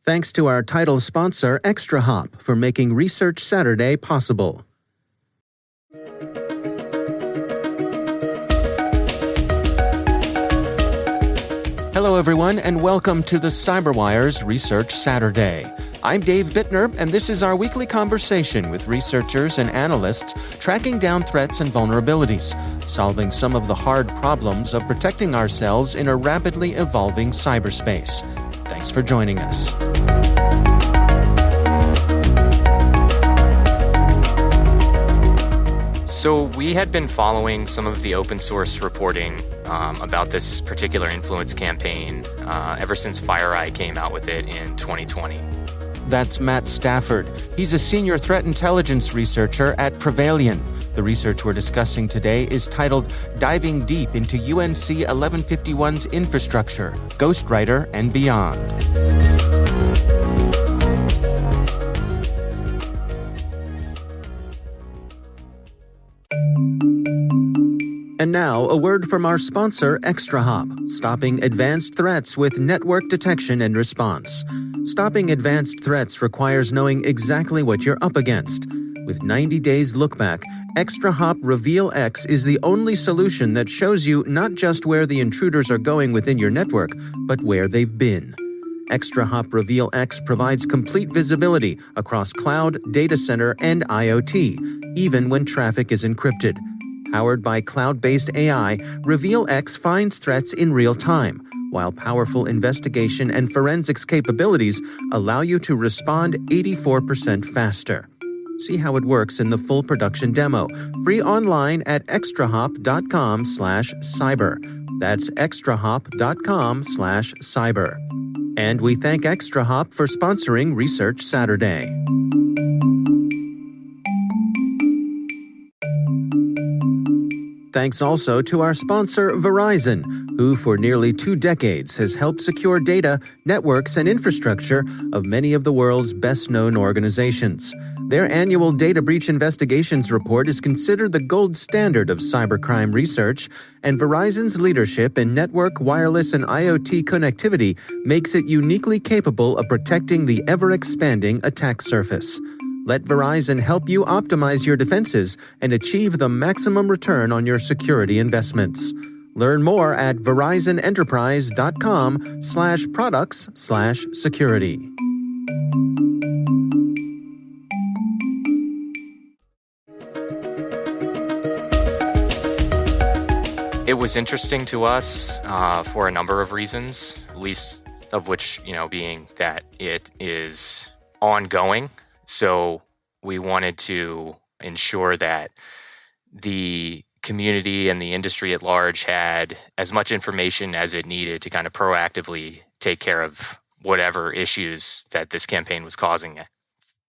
Thanks to our title sponsor, ExtraHop, for making Research Saturday possible. Hello, everyone, and welcome to the CyberWire's Research Saturday. I'm Dave Bittner, and this is our weekly conversation with researchers and analysts tracking down threats and vulnerabilities, solving some of the hard problems of protecting ourselves in a rapidly evolving cyberspace. Thanks for joining us. So we had been following some of the open source reporting about this particular influence campaign ever since FireEye came out with it in 2020. That's Matt Stafford. He's a senior threat intelligence researcher at Prevailion. The research we're discussing today is titled Diving Deep into UNC1151's Infrastructure, Ghostwriter, and Beyond. And now, a word from our sponsor, ExtraHop, stopping advanced threats with network detection and response. Stopping advanced threats requires knowing exactly what you're up against. With 90 days look-back, ExtraHop Reveal X is the only solution that shows you not just where the intruders are going within your network, but where they've been. ExtraHop Reveal X provides complete visibility across cloud, data center, and IoT, even when traffic is encrypted. Powered by cloud-based AI, Reveal X finds threats in real time, while powerful investigation and forensics capabilities allow you to respond 84% faster. See how it works in the full production demo, free online at extrahop.com/cyber. That's extrahop.com/cyber. And we thank ExtraHop for sponsoring Research Saturday. Thanks also to our sponsor, Verizon, who for nearly 2 decades has helped secure data, networks, and infrastructure of many of the world's best-known organizations. Their annual Data Breach Investigations Report is considered the gold standard of cybercrime research, and Verizon's leadership in network, wireless, and IoT connectivity makes it uniquely capable of protecting the ever-expanding attack surface. Let Verizon help you optimize your defenses and achieve the maximum return on your security investments. Learn more at verizonenterprise.com/products/security. It was interesting to us for a number of reasons, least of which, being that it is ongoing. So we wanted to ensure that the community and the industry at large had as much information as it needed to kind of proactively take care of whatever issues that this campaign was causing.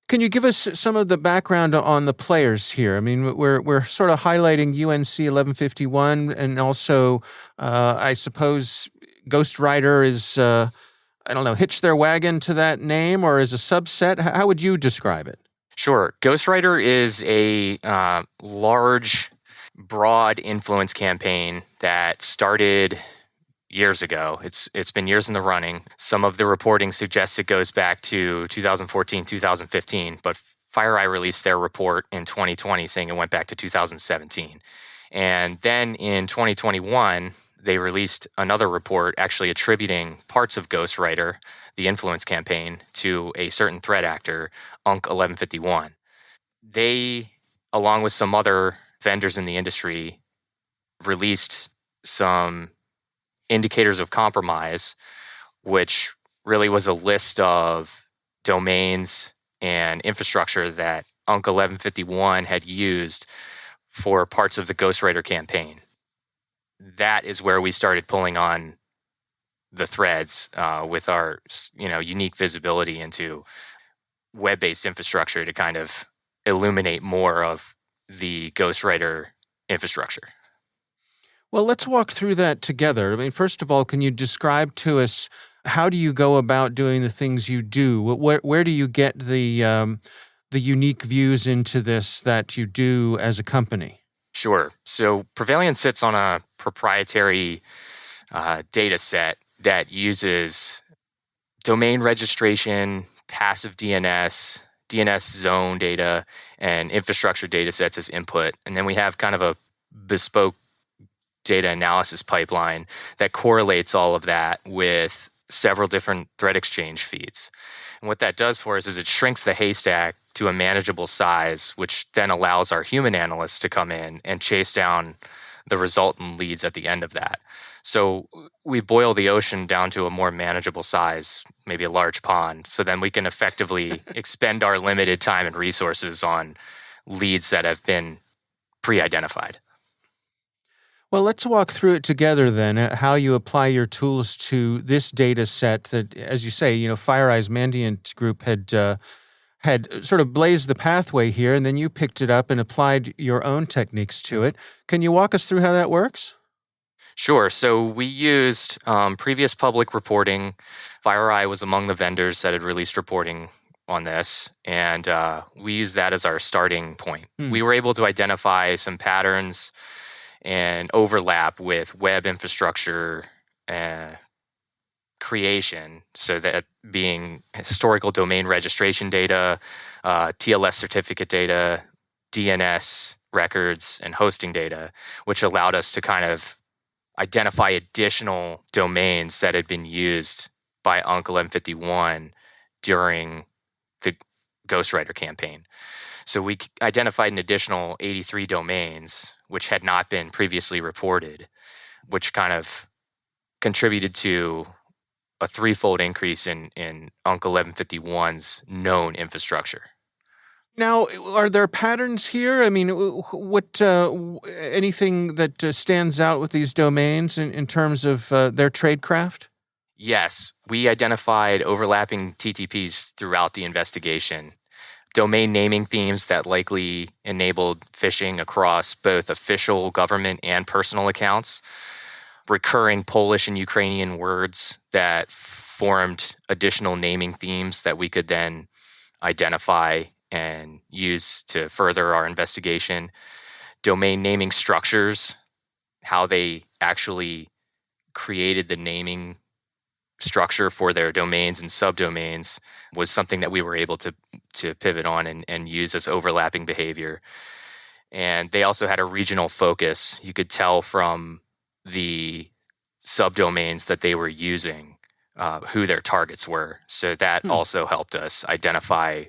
Can you give us some of the background on the players here? I mean, we're sort of highlighting UNC1151, and also, I suppose, Ghostwriter is, hitch their wagon to that name, or is a subset? How would you describe it? Sure. Ghostwriter is a large, broad influence campaign that started years ago. It's been years in the running. Some of the reporting suggests it goes back to 2014, 2015, but FireEye released their report in 2020 saying it went back to 2017. And then in 2021, they released another report actually attributing parts of Ghostwriter, the influence campaign, to a certain threat actor, UNC1151. They, along with some other vendors in the industry, released some indicators of compromise, which really was a list of domains and infrastructure that UNC1151 had used for parts of the Ghostwriter campaign. That is where we started pulling on the threads with our, unique visibility into web-based infrastructure to kind of illuminate more of the Ghostwriter infrastructure. Well, let's walk through that together. I mean, first of all, can you describe to us how do you go about doing the things you do? Where do you get the unique views into this that you do as a company? Sure. So Prevailion sits on a proprietary data set that uses domain registration, passive DNS zone data, and infrastructure data sets as input. And then we have kind of a bespoke data analysis pipeline that correlates all of that with several different threat exchange feeds. And what that does for us is it shrinks the haystack to a manageable size, which then allows our human analysts to come in and chase down the resultant leads at the end of that. So we boil the ocean down to a more manageable size, maybe a large pond, so then we can effectively expend our limited time and resources on leads that have been pre-identified. Well, let's walk through it together then, how you apply your tools to this data set that, as you say, FireEye's Mandiant group had sort of blazed the pathway here, and then you picked it up and applied your own techniques to it. Can you walk us through how that works? Sure. So we used previous public reporting. FireEye was among the vendors that had released reporting on this, and we used that as our starting point. We were able to identify some patterns and overlap with web infrastructure creation, so that being historical domain registration data, TLS certificate data, DNS records, and hosting data, which allowed us to kind of identify additional domains that had been used by UNC1151 during the Ghostwriter campaign. So we identified an additional 83 domains, which had not been previously reported, which kind of contributed to a threefold increase in UNC1151's known infrastructure. Now, are there patterns here? I mean, what anything that stands out with these domains in terms of their tradecraft? Yes, we identified overlapping TTPs throughout the investigation. Domain naming themes that likely enabled phishing across both official government and personal accounts. Recurring Polish and Ukrainian words that formed additional naming themes that we could then identify and use to further our investigation. Domain naming structures, how they actually created the naming structure for their domains and subdomains, was something that we were able to pivot on and use as overlapping behavior. And they also had a regional focus. You could tell from the subdomains that they were using who their targets were. So that also helped us identify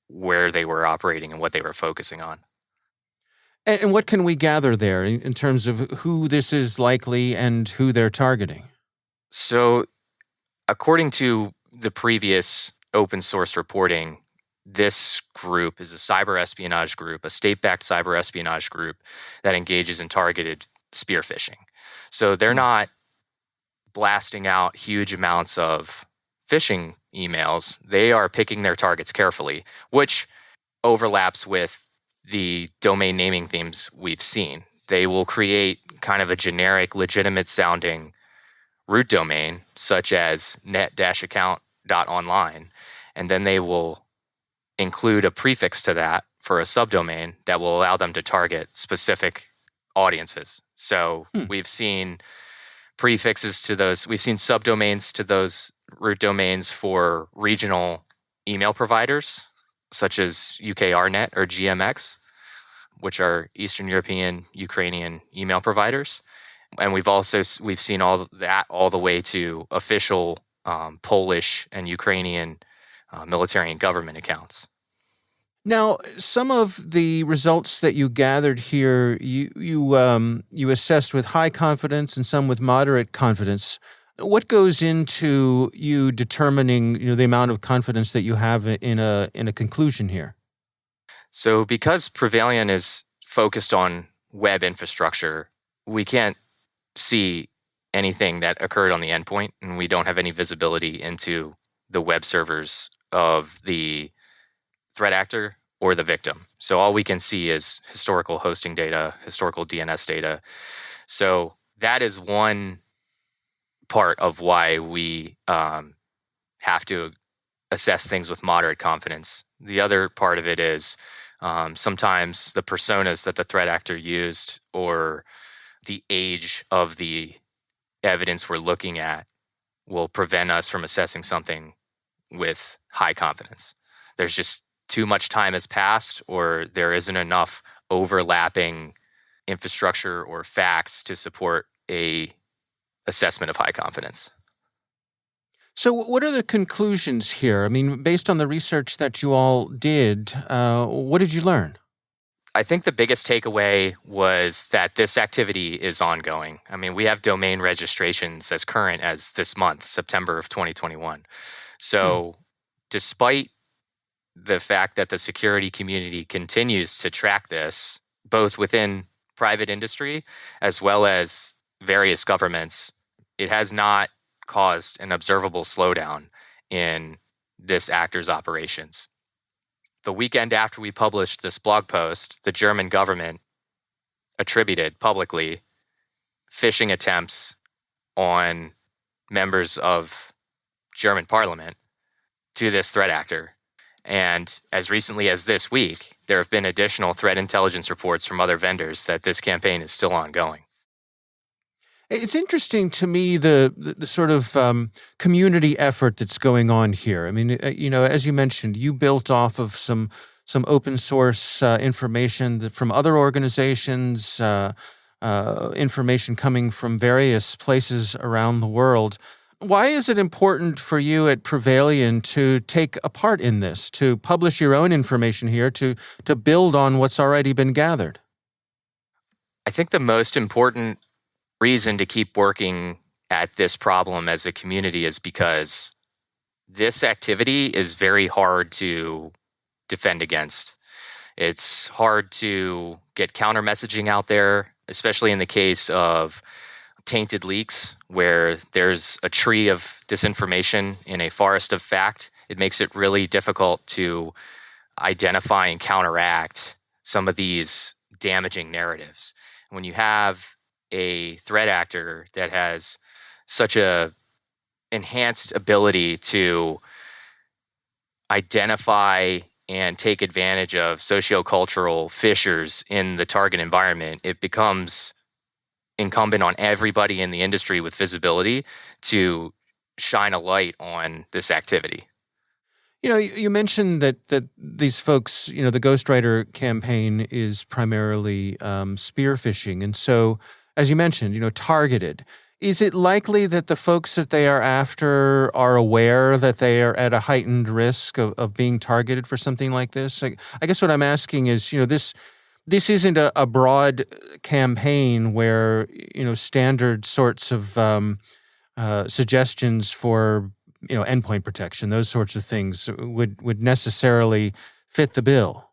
where they were operating and what they were focusing on. And what can we gather there in terms of who this is likely and who they're targeting? So according to the previous open source reporting, this group is a cyber espionage group, a state-backed cyber espionage group that engages in targeted spear phishing. So they're not blasting out huge amounts of phishing emails. They are picking their targets carefully, which overlaps with the domain naming themes we've seen. They will create kind of a generic, legitimate sounding root domain, such as net-account.online, and then they will include a prefix to that for a subdomain that will allow them to target specific audiences. So we've seen prefixes to those, we've seen subdomains to those root domains for regional email providers, such as UKRNet or GMX, which are Eastern European, Ukrainian email providers. And we've seen all that all the way to official Polish and Ukrainian military and government accounts. Now, some of the results that you gathered here, you assessed with high confidence and some with moderate confidence. What goes into you determining the amount of confidence that you have in a conclusion here? So, because Prevailion is focused on web infrastructure, we can't see anything that occurred on the endpoint, and we don't have any visibility into the web servers of the threat actor or the victim. So all we can see is historical hosting data, historical DNS data. So that is one part of why we have to assess things with moderate confidence. The other part of it is sometimes the personas that the threat actor used or the age of the evidence we're looking at will prevent us from assessing something with high confidence. There's just too much time has passed, or there isn't enough overlapping infrastructure or facts to support a assessment of high confidence. So what are the conclusions here? I mean, based on the research that you all did, what did you learn? I think the biggest takeaway was that this activity is ongoing. I mean, we have domain registrations as current as this month, September of 2021. So despite the fact that the security community continues to track this, both within private industry as well as various governments, it has not caused an observable slowdown in this actor's operations. The weekend after we published this blog post, the German government attributed publicly phishing attempts on members of German parliament to this threat actor. And as recently as this week, there have been additional threat intelligence reports from other vendors that this campaign is still ongoing. It's interesting to me the sort of community effort that's going on here. I mean, as you mentioned, you built off of some open source information from other organizations, information coming from various places around the world. Why is it important for you at Prevailion to take a part in this, to publish your own information here, to build on what's already been gathered? I think the most important reason to keep working at this problem as a community is because this activity is very hard to defend against. It's hard to get counter messaging out there, especially in the case of tainted leaks where there's a tree of disinformation in a forest of fact. It makes it really difficult to identify and counteract some of these damaging narratives. When you have a threat actor that has such a enhanced ability to identify and take advantage of sociocultural fissures in the target environment, it becomes incumbent on everybody in the industry with visibility to shine a light on this activity. You mentioned that these folks, the Ghostwriter campaign is primarily spear phishing. And so, as you mentioned, targeted. Is it likely that the folks that they are after are aware that they are at a heightened risk of being targeted for something like this? I guess what I'm asking is, this isn't a broad campaign where, standard sorts of suggestions for, endpoint protection, those sorts of things would necessarily fit the bill.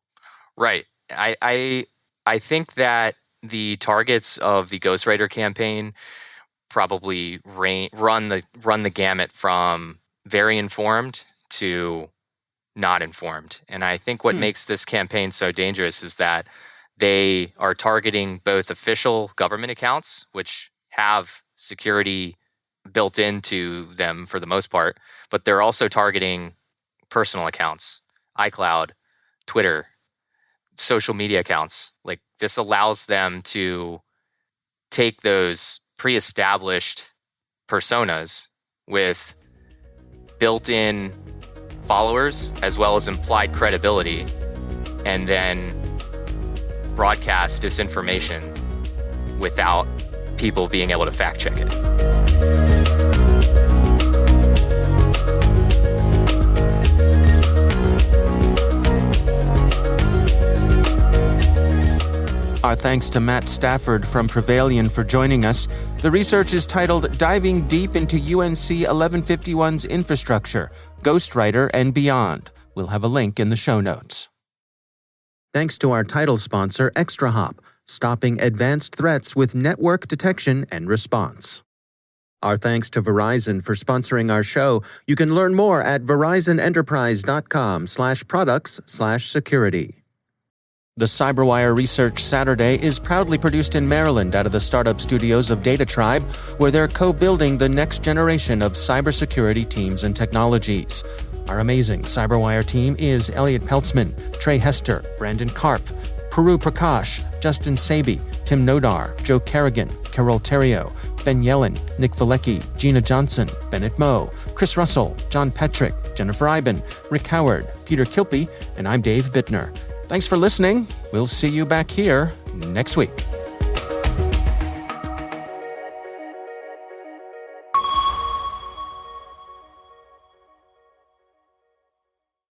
Right. I think that the targets of the Ghostwriter campaign probably run the gamut from very informed to not informed. And I think what makes this campaign so dangerous is that they are targeting both official government accounts, which have security built into them for the most part, but they're also targeting personal accounts, iCloud, Twitter, social media accounts. Like, this allows them to take those pre-established personas with built-in followers as well as implied credibility and then broadcast disinformation without people being able to fact check it. Our thanks to Matt Stafford from Prevailion for joining us. The research is titled Diving Deep into UNC1151's Infrastructure, Ghostwriter and Beyond. We'll have a link in the show notes. Thanks to our title sponsor, ExtraHop, stopping advanced threats with network detection and response. Our thanks to Verizon for sponsoring our show. You can learn more at verizonenterprise.com/products/security. The CyberWire Research Saturday is proudly produced in Maryland out of the startup studios of Data Tribe, where they're co-building the next generation of cybersecurity teams and technologies. Our amazing CyberWire team is Elliot Peltzman, Trey Hester, Brandon Karp, Puru Prakash, Justin Sabi, Tim Nodar, Joe Kerrigan, Carol Terrio, Ben Yellen, Nick Valecki, Gina Johnson, Bennett Moe, Chris Russell, John Petrick, Jennifer Eiben, Rick Howard, Peter Kilpie, and I'm Dave Bittner. Thanks for listening. We'll see you back here next week.